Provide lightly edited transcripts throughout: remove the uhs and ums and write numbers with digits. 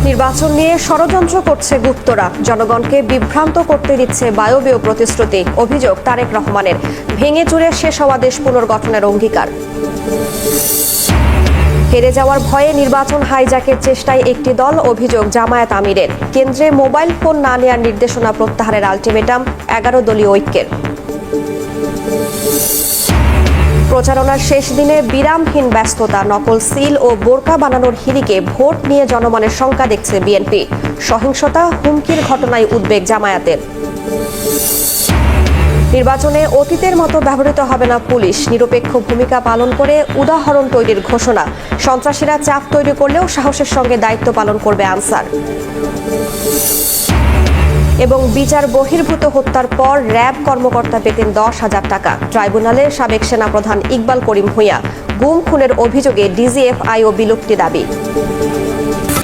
নির্বাচন নিয়ে ষড়যন্ত্র করছে গুপ্তরা, জনগণকে বিভ্রান্ত করতে দিচ্ছে বায়বীয় প্রতিশ্রুতি। অভিযোগ তারেক রহমানের। ভেঙে চুরে শেষ হওয়া দেশ পুনর্গঠনের অঙ্গীকার। হেরে যাওয়ার ভয়ে নির্বাচন হাইজ্যাকের চেষ্টায় একটি দল, অভিযোগ জামায়াত আমিরের। কেন্দ্রে মোবাইল ফোন না নেওয়ার নির্দেশনা প্রত্যাহারের আলটিমেটাম 11 দলীয় ঐক্যের। প্রচারণার শেষ দিনে বিরামহীন ব্যস্ততা, নকল সিল ও বোরকা বানানোর হিড়িকে ভোট নিয়ে জনমনের শঙ্কা দেখছে বিএনপি। সহিংসতা, হুমকির ঘটনায় উদ্বেগ জামায়াতের। নির্বাচনে অতীতের মতো ব্যবহৃত হবে না পুলিশ, নিরপেক্ষ ভূমিকা পালন করে উদাহরণ তৈরির ঘোষণা। সন্ত্রাসীরা চাপ তৈরি করলেও সাহসের সঙ্গে দায়িত্ব পালন করবে আনসার। এবং বিচার বহির্ভূত হত্যার পর র্যাব কর্মকর্তা পেতেন 10,000 টাকা। ট্রাইব্যুনালে সাবেক সেনাপ্রধান ইকবাল করিম ভূঁইয়া। গুম খুনের অভিযোগে ডিজিএফআইও বিলুপ্তি দাবি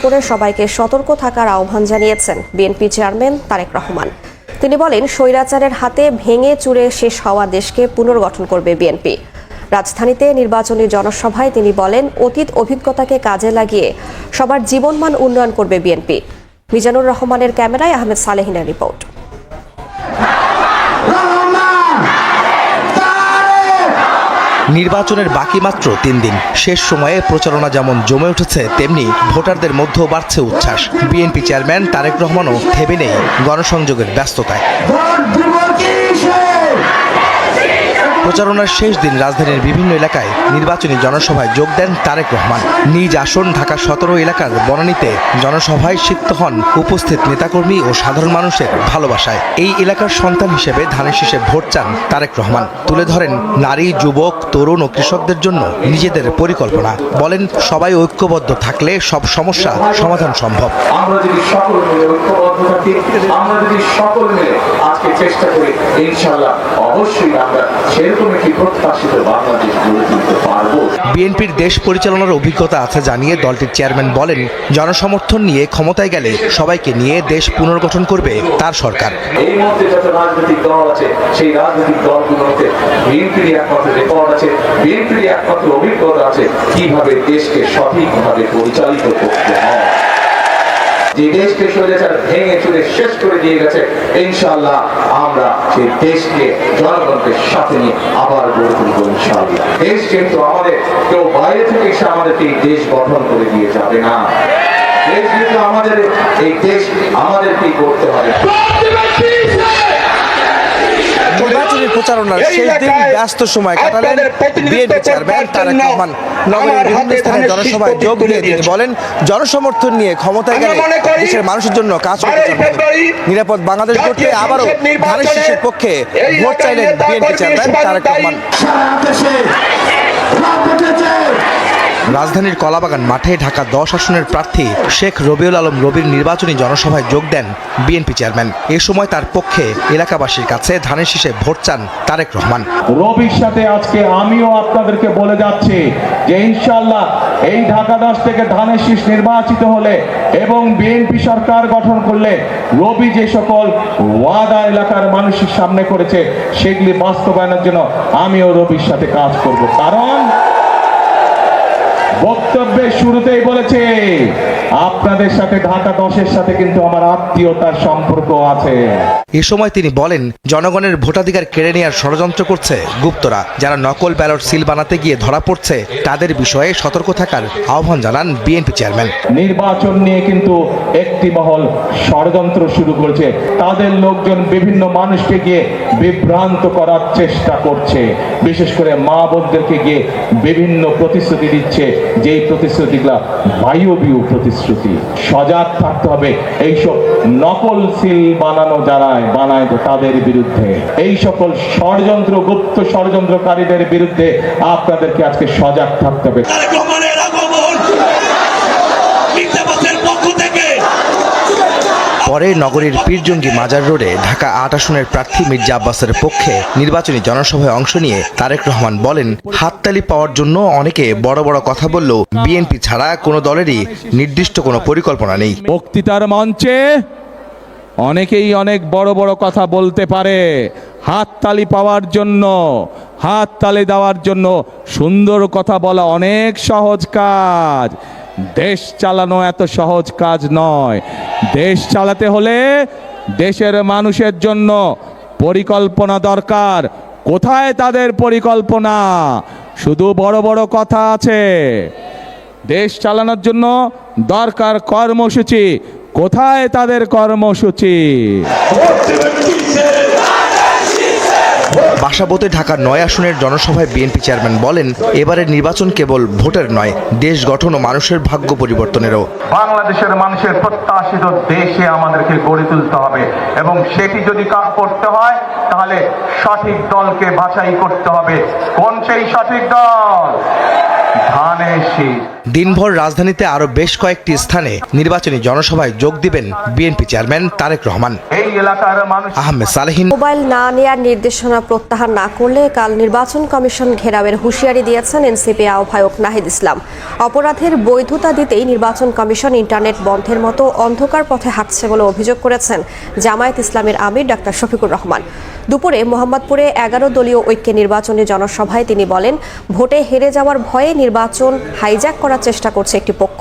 করে সবাইকে সতর্ক থাকার আহ্বান জানিয়েছেন বিএনপি চেয়ারম্যান তারেক রহমান। তিনি বলেন, স্বৈরাচারের হাতে ভেঙে চুরে শেষ হওয়া দেশকে পুনর্গঠন করবে বিএনপি। রাজধানীতে নির্বাচনী জনসভায় তিনি বলেন, অতীত অভিজ্ঞতাকে কাজে লাগিয়ে সবার জীবনমান উন্নয়ন করবে বিএনপি। মিজানুর রহমানের ক্যামেরায় আহমেদ সালেহিনের রিপোর্ট। নির্বাচনের বাকি মাত্র 3 দিন। শেষ সময়ে প্রচারণা যেমন জমে উঠেছে, তেমনি ভোটারদের মধ্যেও বাড়ছে উচ্ছ্বাস। বিএনপি চেয়ারম্যান তারেক রহমানও থেমে নেই গণসংযোগের ব্যস্ততায়। প্রচারণার শেষ দিন রাজধানীর বিভিন্ন এলাকায় নির্বাচনী জনসভায় যোগ দেন তারেক রহমান। নিজ আসন ঢাকা 17 এলাকার বনানীতে জনসভায় সিক্ত হন উপস্থিত নেতাকর্মী ও সাধারণ মানুষের ভালোবাসায়। এই এলাকার সন্তান হিসেবে ধানের শীষে ভোট চান তারেক রহমান। তুলে ধরেন নারী, যুবক, তরুণ ও কৃষকদের জন্য নিজেদের পরিকল্পনা। বলেন, সবাই ঐক্যবদ্ধ থাকলে সব সমস্যা সমাধান সম্ভব। আমরা যদি সকল মিলে ঐক্যবদ্ধ থাকি, আমরা যদি সকল মিলে আজকে চেষ্টা করি, ইনশাআল্লাহ অবশ্যই আমরা বিএনপির দেশ পরিচালনার অভিজ্ঞতা আছে জানিয়ে দলটির চেয়ারম্যান বলেন, জনসমর্থন নিয়ে ক্ষমতায় গেলে সবাইকে নিয়ে দেশ পুনর্গঠন করবে তার সরকার। এই মুহূর্তে যত রাজনৈতিক দল আছে, সেই রাজনৈতিক দলগুলোতে বিএনপির একমাত্র রেকর্ড আছে, বিএনপির একমাত্র অভিজ্ঞতা আছে কিভাবে দেশকে সঠিকভাবে পরিচালিত করতে হয়। যে দেশকে স্বৈরাচার ভেঙে চুরে শেষ করে দিয়ে গেছে, ইনশাআল্লাহ আমরা সেই দেশকে জনগণকে সাথে নিয়ে আবার গড়ে তুলব ইনশাআল্লাহ। দেশ কিন্তু আমাদের, কেউ বাইরে থেকে এসে আমাদেরকে এই দেশ গঠন করে দিয়ে যাবে না। দেশ কিন্তু আমাদের, এই দেশ আমাদেরকেই করতে হবে। নির্বাচনী প্রচারণার শেষ দিন ব্যস্ত সময় কাটালেন বিএনপি চেয়ারম্যান তারেক রহমান। নগরের বিভিন্ন স্থানে জনসভায় যোগ দিয়ে তিনি বলেন, জনসমর্থন নিয়ে ক্ষমতায় গেলে দেশের মানুষের জন্য কাজ করতে চান। নিরাপদ বাংলাদেশ গড়তে আবারও ধানের শীষের পক্ষে ভোট চাইলেন বিএনপি চেয়ারম্যান তারেক রহমান। রাজধানীর কলাবাগান মাঠে ঢাকা 10 আসনের প্রার্থী শেখ রবিউল আলম রবির নির্বাচনী জনসভায় যোগ দেন বিএনপি চেয়ারম্যান। এ সময় তার পক্ষে এলাকাবাসীর কাছে ধানের শীষে ভোট চান তারেক রহমান। রবির সাথে আজকে আমিও আপনাদেরকে বলে যাচ্ছি যে ইনশাআল্লাহ এই ঢাকা 10 থেকে ধানের শীষ নির্বাচিত হলে এবং বিএনপি সরকার গঠন করলে রবি যে সকল ওয়াদা এলাকার মানুষের সামনে করেছে সেগুলি বাস্তবায়নের জন্য আমিও রবির সাথে কাজ করব। কারণ বক্তব্যের শুরুতেই বলেছে, আপনাদের সাথে ঢাকা 10-এর সাথে কিন্তু আমার আত্মীয়তার সম্পর্ক আছে। এ সময় তিনি বলেন, জনগণের ভোটাধিকার কেড়ে নেওয়ার ষড়যন্ত্র করছে গুপ্তরা। যারা নকল ব্যালট সিল বানাতে গিয়ে ধরা পড়ছে তাদের বিষয়ে সতর্ক থাকার আহ্বান জানান বিএনপি চেয়ারম্যান। নির্বাচন নিয়ে কিন্তু একটি মহল ষড়যন্ত্র শুরু করেছে। তাদের লোকজন বিভিন্ন মানুষকে গিয়ে বিভ্রান্ত করার চেষ্টা করছে, বিশেষ করে মা বোনদেরকে গিয়ে বিভিন্ন প্রতিশ্রুতি দিচ্ছে, যেই প্রতিশ্রুতিগুলা বায়বীয় প্রতিশ্রুতি। সজাগ থাকতে হবে এইসব নকল সিল বানানো যারা বানায় তাদের বিরুদ্ধে, এই সকল ষড়যন্ত্র, গুপ্ত ষড়যন্ত্রকারীদের বিরুদ্ধে আপনাদেরকে আজকে সজাগ থাকতে হবে। পরে নগরীর পীরজঙ্গি মাজার রোডে ঢাকা 8 আসনের প্রার্থী মির্জা আব্বাসের পক্ষে নির্বাচনী জনসভায় অংশ নিয়ে তারেক রহমান বলেন, হাততালি পাওয়ার জন্য অনেকে বড় বড় কথা বললেও বিএনপি ছাড়া কোনো দলেরই নির্দিষ্ট কোনো পরিকল্পনা নেই। বক্তৃতার মঞ্চে অনেকেই অনেক বড় বড় কথা বলতে পারে, হাততালি পাওয়ার জন্য, হাততালি দেওয়ার জন্য সুন্দর কথা বলা অনেক সহজ কাজ, দেশ চালানো এত সহজ কাজ নয়। দেশ চালাতে হলে দেশের মানুষের জন্য পরিকল্পনা দরকার। কোথায় তাদের পরিকল্পনা? শুধু বড় বড় কথা আছে। দেশ চালানোর জন্য দরকার কর্মসূচি। কোথায় তাদের কর্মসূচি? বাসাবোতে ঢাকার 9 আসনের জনসভায় বিএনপি চেয়ারম্যান বলেন, এবারের নির্বাচন কেবল ভোটের নয়, দেশ গঠন ও মানুষের ভাগ্য পরিবর্তনের। বাংলাদেশের মানুষের প্রত্যাশিত দেশে আমাদেরকে গড়ে তুলতে হবে এবং সেটি যদি করতে হয় তাহলে সঠিক দলকে বাছাই করতে হবে। কোন সেই সঠিক দল? ধানের শীষ। দিনভর রাজধানীতে আরো বেশ কয়েকটি স্থানে নির্বাচনী জনসভায় যোগ দিবেন বিএনপি চেয়ারম্যান তারেক রহমান। এই এলাকার মানুষ আহমেদ সালেহিন। মোবাইল না নেয়ার নির্দেশনা প্রত্যাহার না করলে কাল নির্বাচন কমিশন ঘেরাওয়ের হুঁশিয়ারি দিয়েছেন এনসিপি আহ্বায়ক নাহিদ ইসলাম। অপরাধের বৈধতা দিতেই নির্বাচন কমিশন ইন্টারনেট বন্ধের মতো অন্ধকার পথে হাঁটছে বলে অভিযোগ করেছেন জামায়াত ইসলামের আমির ডাক্তার শফিকুর রহমান। দুপুরে মোহাম্মদপুরে 11 দলীয় ঐক্য নির্বাচনী জনসভায় তিনি বলেন, ভোটে হেরে যাওয়ার ভয়ে নির্বাচন হাইজ্যাক করার চেষ্টা করছে একটি পক্ষ।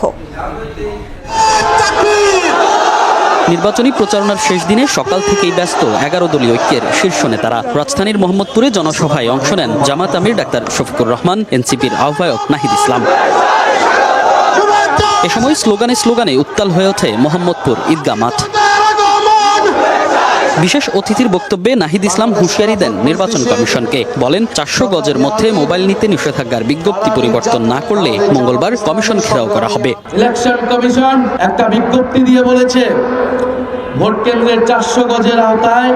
নির্বাচনী প্রচারণার শেষ দিনে সকাল থেকেই ব্যস্ত 11 দলীয় ঐক্যের শীর্ষ নেতারা। রাজধানীর মোহাম্মদপুরে জনসভায় অংশ নেন জামায়াত আমির ডাক্তার শফিকুর রহমান, এনসিপির আহ্বায়ক নাহিদ ইসলাম। এ সময় স্লোগানে স্লোগানে উত্তাল হয়ে ওঠে মোহাম্মদপুর ঈদগাহ মাঠ। বিশেষ অতিথির বক্তব্যে নাহিদ ইসলাম হুঁশিয়ারি দেন নির্বাচন কমিশনকে। বলেন, 400 গজের মধ্যে মোবাইল নিতে নিষেধাজ্ঞার বিজ্ঞপ্তি পরিবর্তন না করলে মঙ্গলবার কমিশন ঘেরাও করা হবে। ইলেকশন কমিশন একটা বিজ্ঞপ্তি দিয়ে বলেছে ভোট কেন্দ্রের 400 গজের আওতায়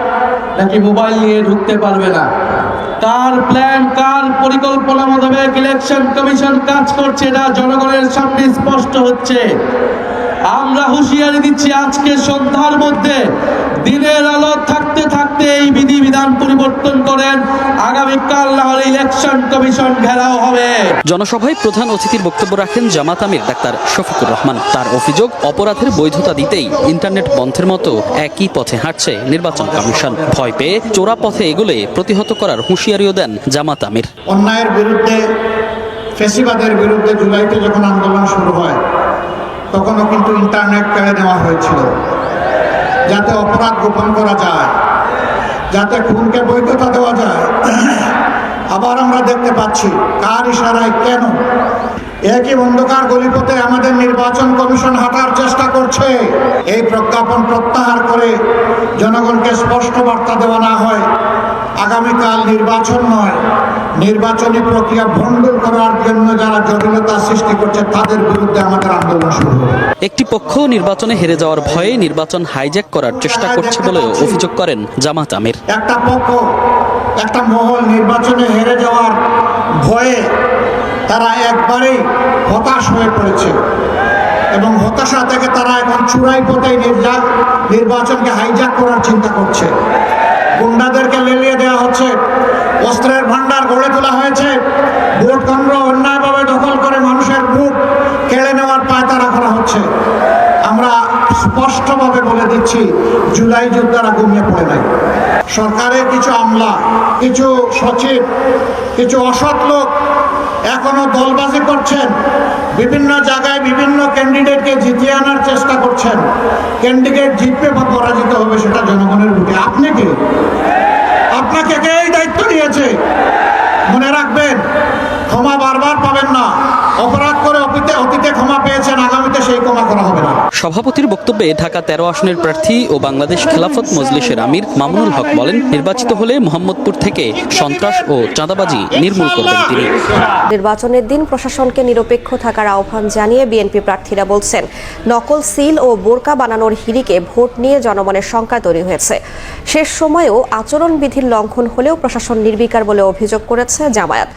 নাকি মোবাইল নিয়ে ঢুকতে পারবে না। কার প্ল্যান, কার পরিকল্পনা মোতাবেক ইলেকশন কমিশন কাজ করছে এটা জনগণের সামনে স্পষ্ট হচ্ছে। আমরা হুঁশিয়ারি দিচ্ছি, আজকে সন্ধ্যার মধ্যে দিনের আলো থাকতে থাকতে এই বিধিবিধান পরিবর্তন করেন, আগামীকাল না হলে ইলেকশন কমিশন ঘেরাও হবে। জনসভায় প্রধান অতিথির বক্তব্য রাখেন জামায়াত আমির ডাক্তার শফিকুর রহমান। তার অভিযোগ, অপরাধের বৈধতা দিতেই ইন্টারনেট বন্ধের মতো একই পথে হাঁটছে নির্বাচন কমিশন। ভয় পেয়ে চোরা পথে এগুলে প্রতিহত করার হুঁশিয়ারিও দেন জামায়াত আমির। অন্যায়ের বিরুদ্ধে, ফ্যাসিবাদের বিরুদ্ধে জুলাইতে যখন আন্দোলন শুরু হয় তখনও কিন্তু ইন্টারনেট কেড়ে নেওয়া হয়েছিল, যাতে অপরাধ গোপন করা যায়, যাতে খুনকে বৈধতা দেওয়া যায়। আবার আমরা দেখতে পাচ্ছি কার ইশারায় কেন একই অন্ধকার গলিপথে আমাদের নির্বাচন কমিশন হাঁটার চেষ্টা করছে। এই প্রজ্ঞাপন প্রত্যাহার করে জনগণকে স্পষ্ট বার্তা দেওয়া না হয় আগামীকাল নির্বাচন নয়, নির্বাচনী প্রক্রিয়া ভণ্ডুল করার জন্য যারা জটিলতা সৃষ্টি করছে তাদের বিরুদ্ধে আমাদের আন্দোলন শুরু হবে। একটি পক্ষ নির্বাচনে হেরে যাওয়ার ভয়ে নির্বাচন হাইজ্যাক করার চেষ্টা করছে বলেও অভিযোগ করেন জামায়াত আমির। একটা পক্ষ, একটা মহল নির্বাচনে হেরে যাওয়ার ভয়ে তারা একবারেই হতাশ হয়ে পড়েছে এবং হতাশা থেকে তারা এখন চূড়াই পথে নির্বাচনকে হাইজ্যাক করার চিন্তা করছে। গুন্ডাদেরকে লেলিয়ে দেওয়া হচ্ছে, অস্ত্রের ভান্ডার গড়ে তোলা হয়েছে, ভোট কেন্দ্র অন্যায়ভাবে দখল করে মানুষের ভোট কেড়ে নেওয়ার পায়তারা করা হচ্ছে। আমরা স্পষ্টভাবে বলে দিচ্ছি, জুলাই যোদ্ধারা ঘুমিয়ে পড়ে নাই। সরকারের কিছু আমলা, কিছু সচিব, কিছু অসৎ লোক এখনো দলবাজি করছেন, বিভিন্ন জায়গায় বিভিন্ন ক্যান্ডিডেটকে জিতিয়ে আনার চেষ্টা করছেন। ক্যান্ডিডেট জিতবে বা পরাজিত হবে সেটা জনগণের ভোটে। আপনি কি, আপনাকে কে এই দায়িত্ব দিয়েছে? মনে রাখবেন, ক্ষমা বারবার পাবেন না। অপরাধ করে অতীতে ক্ষমা পেয়েছেন, আগামীতে সেই ক্ষমা করা হবে না। সভাপতির বক্তব্যে ঢাকা 13 আসনের প্রার্থী ও বাংলাদেশ খেলাফত মজলিসের আমির মামুনুল হক বলেন, নির্বাচিত হলে মোহাম্মদপুর থেকে সন্ত্রাস ও চাঁদাবাজি নির্মূল করবেন তিনি। নির্বাচনের দিন প্রশাসনকে নিরপেক্ষ থাকার আহ্বান জানিয়ে বিএনপি প্রার্থীরা বলছেন, নকল সিল ও বোরকা বানানোর হিড়িকে ভোট নিয়ে জনমনের শঙ্কা তৈরি হয়েছে। শেষ সময়েও আচরণবিধির লঙ্ঘন হলেও প্রশাসন নির্বিকার বলে অভিযোগ করেছে জামায়াত।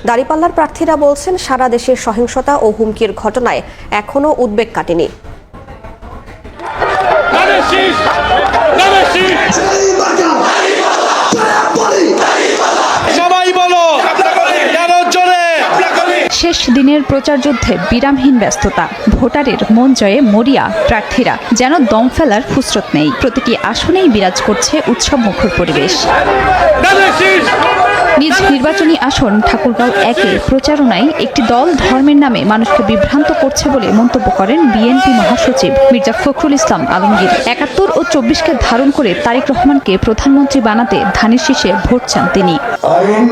দাঁড়িপাল্লার প্রার্থীরা বলছেন, সারা দেশে সহিংসতা ও হুমকির ঘটনায় এখনও উদ্বেগ কাটেনি। শেষ দিনের প্রচার যুদ্ধে বিরামহীন ব্যস্ততা, ভোটারের মন জয়ে মরিয়া প্রার্থীরা, যেন দম ফেলার ফুসরত নেই। প্রতিটি আসনেই বিরাজ করছে উৎসবমুখর পরিবেশ। নিজ নির্বাচনী আসন ঠাকুরগাঁও 1-এ প্রচারণায় একটি দল ধর্মের নামে মানুষকে বিভ্রান্ত করছে বলে মন্তব্য করেন বিএনপি মহাসচিব মির্জা ফখরুল ইসলাম আলমগীর। 71 ও 24-কে ধারণ করে তারেক রহমানকে প্রধানমন্ত্রী বানাতে ধানের শীষে ভোট চান তিনি। আইন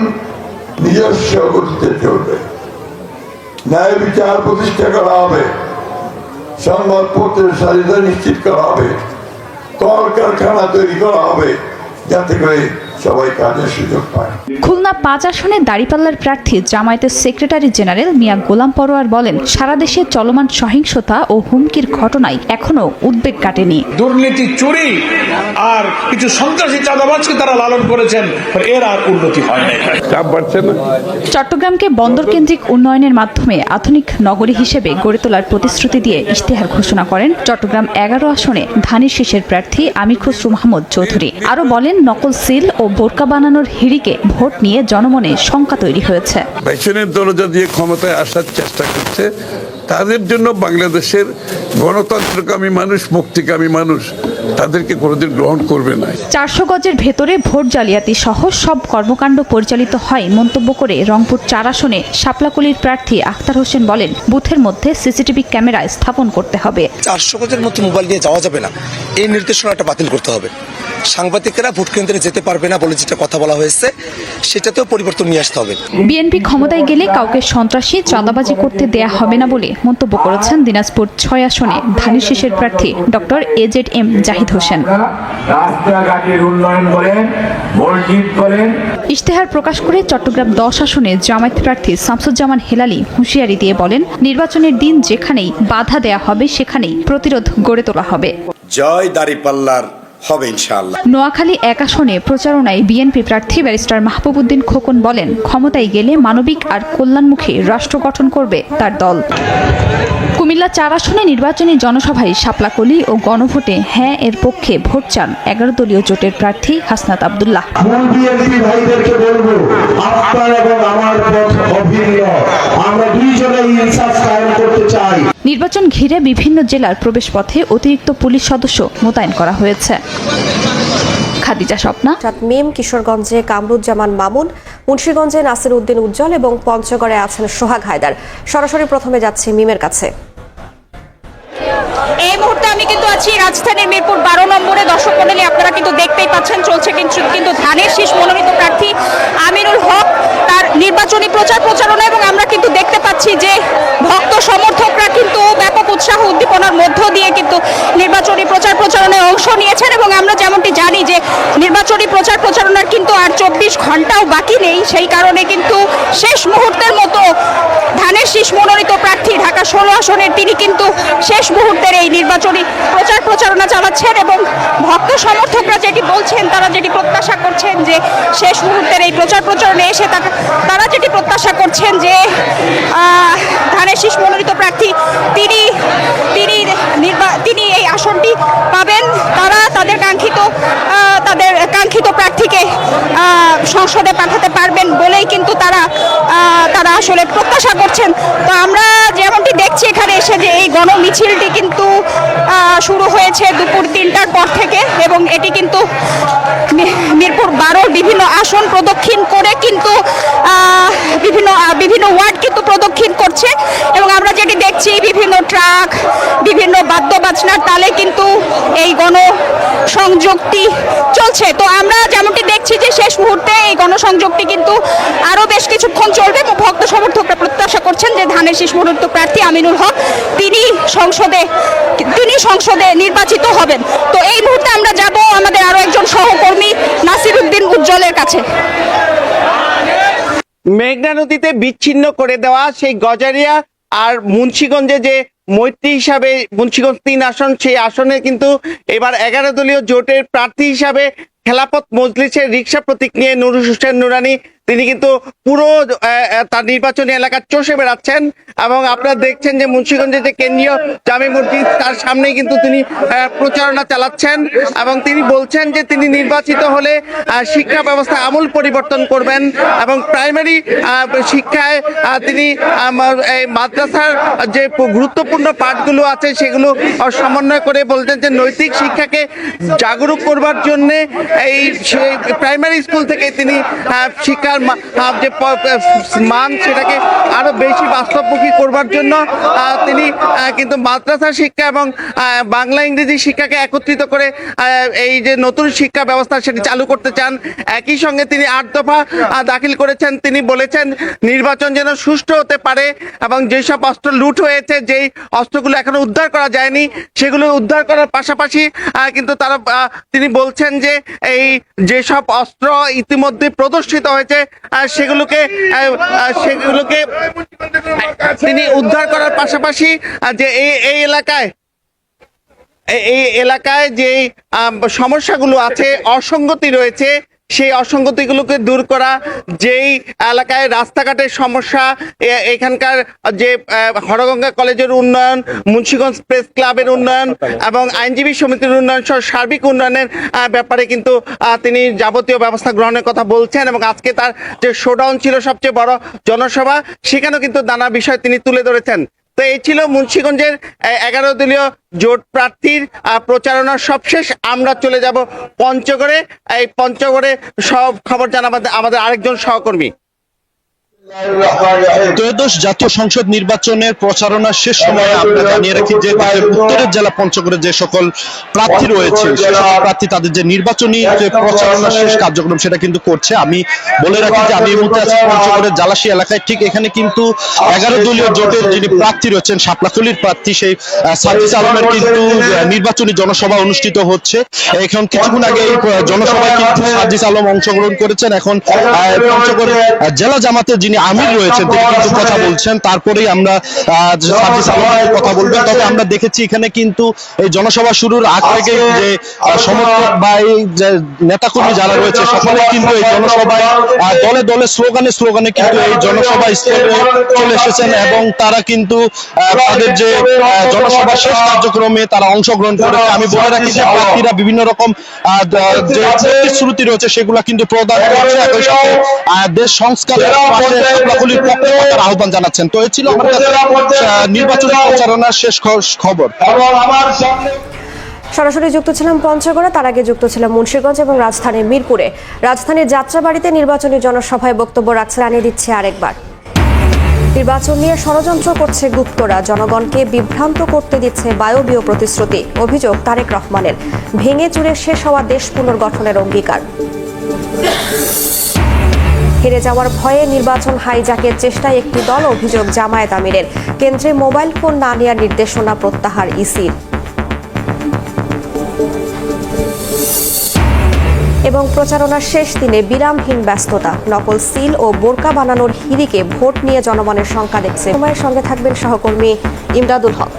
নিজস্ব গতিতে চলবে, ন্যায় বিচার প্রতিষ্ঠা করা হবে, সংবাদপত্রের স্বাধীনতা নিশ্চিত করা হবে, কলকারখানা তৈরি করা হবে যাতে করে সবাই কাজের সুযোগ পায়। খুলনা 5 আসনে দাঁড়িপাল্লার প্রার্থী জামায়াতের সেক্রেটারি জেনারেল মিয়া গোলাম পরোয়ার বলেন, সারা দেশে চলমান সহিংসতা ও হুমকির ঘটনায় এখনো উদ্বেগ কাটেনি। দুর্নীতি, চুরি আর কিছু সন্ত্রাসী চাঁদাবাজকে তারা লালন করেছেন, এর আর উন্নতি হয় না। চট্টগ্রামকে বন্দর কেন্দ্রিক উন্নয়নের মাধ্যমে আধুনিক নগরী হিসেবে গড়ে তোলার প্রতিশ্রুতি দিয়ে ইশতেহার ঘোষণা করেন চট্টগ্রাম 11 আসনে ধানের শীষের প্রার্থী আমির খসরু মাহমুদ চৌধুরী। আরও বলেন, নকল সিল ও বোরকা বানানোর হিড়িকে ভোট নিয়ে জনমনে শঙ্কা তৈরি হয়েছে। পেছনের দরজা দিয়ে ক্ষমতায় আসার চেষ্টা করছে, তাদের জন্য বাংলাদেশের গণতন্ত্রকামী মানুষ, মুক্তিকামী মানুষ তাদেরকে কোনোদিন গ্রহণ করবে না। 400 গজের ভেতরে ভোট জালিয়াতি সহ সব কর্মকাণ্ড পরিচালিত হয় মন্তব্য করে রংপুর 4 আসনে শাপলাকলির প্রার্থী আখতার হোসেন বলেন, বুথের মধ্যে সিসিটিভি ক্যামেরা স্থাপন করতে হবে। 400 গজের মধ্যে মোবাইল নিয়ে যাওয়া যাবে না, এই নির্দেশনাটা বাতিল করতে হবে। সাংবাদিকেরা ভোট কেন্দ্রে যেতে পারবে না বলে যেটা কথা বলা হয়েছে সেটাতেও পরিবর্তন নিয়ে আসতে হবে। বিএনপি ক্ষমতায় গেলে কাউকে সন্ত্রাসী, চাঁদাবাজি করতে দেয়া হবে না বলে মন্তব্য করেছেন দিনাজপুর 6 আসনে ধানের শীষের প্রার্থী ডক্টর AZM জাহিদ হোসেন। রাস্তাঘাটের উন্নয়ন বলেন, মসজিদ বলেন। ইশতেহার প্রকাশ করে চট্টগ্রাম 10 আসনে জামায়াত প্রার্থী শামসুজ্জামান হেলালি হুঁশিয়ারি দিয়ে বলেন, নির্বাচনের দিন যেখানেই বাধা দেয়া হবে সেখানেই প্রতিরোধ গড়ে তোলা হবে। জয় দাঁড়িপাল্লার হবে ইনশাআল্লাহ। নোয়াখালী 1 আসনে প্রচারণায় বিএনপি প্রার্থী ব্যারিস্টার মাহবুব উদ্দিন খোকন বলেন, ক্ষমতায় গেলে মানবিক আর কল্যাণমুখী রাষ্ট্র গঠন করবে তার দল। কুমিল্লা 4 আসনে নির্বাচনী জনসভায় শাপলাকলি ও গণভোটে হ্যাঁ এর পক্ষে ভোট চান 11 দলীয় জোটের প্রার্থী হাসনাত আব্দুল্লাহ। বিএনপি ভাইদেরকে বলবো, আপনার এবং আমার পথ অভিন্ন, আমরা দুইজনেই ইনসাফ কায়েম করতে চাই। নির্বাচন ঘিরে বিভিন্ন জেলার প্রবেশপথে অতিরিক্ত পুলিশ সদস্য মোতায়েন করা হয়েছে। খাদিজা স্বপ্না, মিম, কিশোরগঞ্জে কামরুজ্জামান মামুন, মুন্সিগঞ্জে নাসির উদ্দিন উজ্জ্বল এবং পঞ্চগড়ে আছেন সোহাগ হায়দার। সরাসরি প্রথমে যাচ্ছে মিমের কাছে। এই মুহূর্তে আমি কিন্তু আছি রাজধানীর মিরপুর 12 নম্বরে। দর্শক মণ্ডলী, আপনারা কিন্তু দেখতেই পাচ্ছেন চলছে কিন্তু ধানের শীষ মনোনীত প্রার্থী আমিনুল হক তার নির্বাচনী প্রচারণা, এবং আমরা কিন্তু দেখতে পাচ্ছি যে ভক্ত সমর্থকরা কিন্তু ব্যাপক উৎসাহ উদ্দীপনার মধ্য দিয়ে কিন্তু নির্বাচনী প্রচারণায় অংশ নিয়েছেন। এবং আমরা যেমনটি জানি যে নির্বাচনী প্রচারণার কিন্তু আর 24 ঘন্টাও বাকি নেই, সেই কারণে কিন্তু শেষ মুহূর্তের মতো ধানের শীষ মনোনীত প্রার্থী ঢাকা 16 আসনের তিনি কিন্তু শেষ মুহূর্তের এই নির্বাচনী প্রচারণা চালাচ্ছেন। এবং ভক্ত সমর্থকরা যেটি বলছেন, তারা যেটি প্রত্যাশা করছেন যে শেষ মুহূর্তের এই প্রচারণায় এসে তারা যেটি প্রত্যাশা করছেন যে ধানের শীষ মনোনীত প্রার্থী তিনি এই আসনটি পাবেন, তারা তাদের কাঙ্ক্ষিত প্রার্থীকে সংসদে পাঠাতে পারবেন বলেই কিন্তু তারা আসলে প্রত্যাশা করছেন। তো আমরা যেমনটি দেখছি এখানে এসে যে এই গণমিছিলটি কিন্তু শুরু হয়েছে দুপুর 3টার পর থেকে, এবং এটি কিন্তু মিরপুর 12 বিভিন্ন আসন প্রদক্ষিণ করে কিন্তু বিভিন্ন ওয়ার্ড কিন্তু প্রদক্ষিণ করছে। এবং আমরা যেটি দেখছি বিভিন্ন ট্রাক, বিভিন্ন বাদ্যবাজনার তালে কিন্তু এই গণসংযোগটি চলছে। তো আমরা যেমনটি দেখছি যে শেষ মুহূর্তে এই গণসংযোগটি কিন্তু আরো বেশ কিছুক্ষণ চলবে, এবং ভক্ত সমর্থকরা প্রত্যাশা করছেন যে ধানের শীষ মনোনীত প্রার্থী আমিনুল হক তিনি সংসদে নির্বাচিত হবেন। তো এই মুহূর্তে আমরা যাব আমাদের আরো একজন সহকর্মী নাসির উদ্দিন উজ্জ্বলের কাছে। মেঘনা নদীতে বিচ্ছিন্ন করে দেওয়া সেই গজারিয়া আর মুন্সিগঞ্জে যে মৈত্রী হিসাবে মুন্সিগঞ্জ 3 আসন, সেই আসনে কিন্তু এবার 11 দলীয় জোটের প্রার্থী হিসাবে খেলাফত মজলিসের রিকশা প্রতীক নিয়ে নুরুল হোসেন নুরানি তিনি কিন্তু পুরো তার নির্বাচনী এলাকা চষে বেড়াচ্ছেন। এবং আপনারা দেখছেন যে মুন্সিগঞ্জে যে কেন্দ্রীয় জামে মসজিদ, তার সামনেই কিন্তু তিনি প্রচারণা চালাচ্ছেন এবং তিনি বলছেন যে তিনি নির্বাচিত হলে শিক্ষা ব্যবস্থা আমূল পরিবর্তন করবেন এবং প্রাইমারি শিক্ষায় তিনি মাদ্রাসার যে গুরুত্বপূর্ণ পাঠগুলো আছে সেগুলো সমন্বয় করে বলছেন যে নৈতিক শিক্ষাকে জাগরুক করবার জন্যে এই প্রাইমারি স্কুল থেকে তিনি শিক্ষা শিক্ষার যে মান সেটাকে আরো বেশি বাস্তবমুখী করবার জন্য তিনি কিন্তু মাদ্রাসা শিক্ষা এবং বাংলা ইংরেজি শিক্ষাকে একত্রিত করে এই যে নতুন শিক্ষা ব্যবস্থা সেটি চালু করতে চান। একই সঙ্গে তিনি 8 দফা দাখিল করেছেন। তিনি বলেছেন নির্বাচন যেন সুষ্ঠু হতে পারে এবং যেসব অস্ত্র লুট হয়েছে, যেই অস্ত্রগুলো এখনো উদ্ধার করা যায়নি সেগুলো উদ্ধার করার পাশাপাশি কিন্তু তিনি বলছেন যে এই যেসব অস্ত্র ইতিমধ্যে প্রদর্শিত হয়েছে সেগুলোকে তিনি উদ্ধার করার পাশাপাশি যে এই এলাকায় যে সমস্যাগুলো আছে, অসঙ্গতি রয়েছে, সেই অসঙ্গতিগুলোকে দূর করা, যেই এলাকায় রাস্তাঘাটের সমস্যা, এখানকার যে হরগঙ্গা কলেজের উন্নয়ন, মুন্সিগঞ্জ প্রেস ক্লাবের উন্নয়ন এবং আইনজীবী সমিতির উন্নয়ন সহ সার্বিক উন্নয়নের ব্যাপারে কিন্তু তিনি যাবতীয় ব্যবস্থা গ্রহণের কথা বলছেন। এবং আজকে তার যে শোডাউন ছিল সবচেয়ে বড় জনসভা, সেখানেও কিন্তু নানা বিষয় তিনি তুলে ধরেছেন। তো এই ছিল মুন্সিগঞ্জের 11 দলীয় জোট প্রার্থীর প্রচারণার সবশেষ। আমরা চলে যাব পঞ্চগড়ে। এই পঞ্চগড়ে সব খবর জানাবেন আমাদের আরেকজন সহকর্মী। ত্রয়োদশ জাতীয় সংসদ নির্বাচনের প্রচারণার শেষ সময়ে আমরা জানিয়ে রাখি যে উত্তরের জেলা পঞ্চগড়ে যে সকল প্রার্থী রয়েছে সে সকল প্রার্থী তাদের যে নির্বাচনী যে প্রচারণার শেষ কার্যক্রম সেটা কিন্তু করছে। আমি বলে রাখি যে আমি এই মুহূর্তে আছি পঞ্চগড়ের জালাশী এলাকায়। ঠিক এখানে কিন্তু 11 দলীয় জোটের যিনি প্রার্থী রয়েছেন, শাপলাখলির প্রার্থী সেই সার্জিস আলমের কিন্তু নির্বাচনী জনসভা অনুষ্ঠিত হচ্ছে। এখন কিছুক্ষণ আগে এই জনসভায় কিন্তু সার্জিস আলম অংশগ্রহণ করেছেন। এখন পঞ্চগড় জেলা জামাতের যিনি আমির রয়েছেন তিনি কিন্তু কথা বলছেন, তারপরেই আমরা সার্জিস আলমের কথা বলবেন। তবে আমরা দেখেছি এখানে কিন্তু এই জনসভা শুরুর আগ থেকে যে সমর্থক বা এই যে নেতাকর্মী যারা রয়েছে সকলে কিন্তু এই জনসভায় দলে দলে স্লোগানে কিন্তু এই জনসভা স্থলে চলে এসেছেন এবং তারা কিন্তু তাদের যে জনসভা শেষ কার্যক্রমে তারা অংশগ্রহণ করেছে। আমি বলে রাখি যে প্রার্থীরা বিভিন্ন রকম যে প্রতিশ্রুতি রয়েছে সেগুলা কিন্তু প্রদান করছে, একই সাথে দেশ সংস্কারের পাশে শাপলাখলির পক্ষে আহ্বান জানাচ্ছেন। তো এই ছিল আমার কাছে নির্বাচনী প্রচারণার শেষ খবর। সরাসরি যুক্ত ছিলাম পঞ্চগড়ে, তার আগে যুক্ত ছিলাম মুন্সিগঞ্জ এবং রাজধানীর মিরপুরে। রাজধানীর যাত্রাবাড়িতে নির্বাচনী জনসভায় বক্তব্য রাখছে, জানিয়ে দিচ্ছে আরেকবার নির্বাচন নিয়ে ষড়যন্ত্র করছে গুপ্তরা, জনগণকে বিভ্রান্ত করতে দিচ্ছে বায়বীয় প্রতিশ্রুতি। অভিযোগ তারেক রহমানের। ভেঙে চুরে শেষ হওয়া দেশ পুনর্গঠনের অঙ্গীকার। হেরে যাওয়ার ভয়ে নির্বাচন হাইজ্যাকের চেষ্টায় একটি দল, অভিযোগ জামায়াত আমিরের। কেন্দ্রে মোবাইল ফোন না নেওয়ার নির্দেশনা প্রত্যাহার ইসির। এবং প্রচারণার শেষ দিনে বিরামহীন ব্যস্ততা, নকল সিল ও বোরকা বানানোর হিড়িকে ভোট নিয়ে জনমনের শঙ্কা দেখছে। সময়ের সঙ্গে থাকবেন সহকর্মী ইমদাদুল হক।